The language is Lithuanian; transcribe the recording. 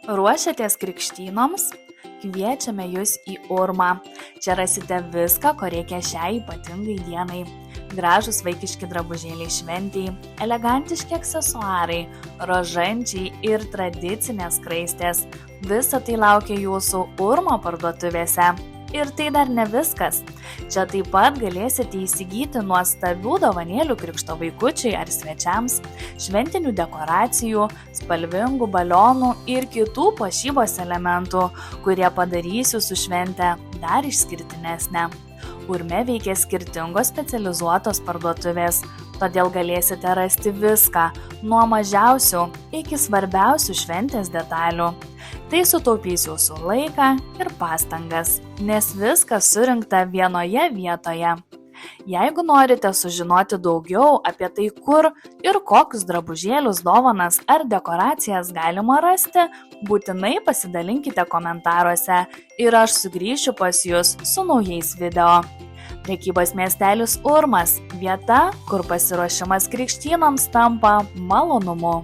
Ruošiatės krikštynoms? Kviečiame Jūs į Urmą. Čia rasite viską, ko reikia šiai ypatingai dienai. Gražūs vaikiški drabužėliai šventei, elegantiški aksesuarai, rožančiai ir tradicinės skraistės. Visa tai laukia Jūsų Urmo parduotuvėse. Ir tai dar ne viskas. Čia taip pat galėsite įsigyti nuostabių dovanėlių krikšto vaikučiai ar svečiams, šventinių dekoracijų, spalvingų balionų ir kitų puošybos elementų, kurie padarys Jūsų šventę dar išskirtinesnę. Urme veikia skirtingos specializuotos parduotuvės, todėl galėsite rasti viską, nuo mažiausių iki svarbiausių šventės detalių. Tai sutaupys Jūsų laiką ir pastangas, nes viskas surinkta vienoje vietoje. Jeigu norite sužinoti daugiau apie tai, kur ir kokius drabužėlius, dovanas ar dekoracijas galima rasti, būtinai pasidalinkite komentaruose ir aš sugrįšiu pas Jūs su naujais video. Prekybos miestelis Urmas – vieta, kur pasiruošimas krikštynoms tampa malonumu.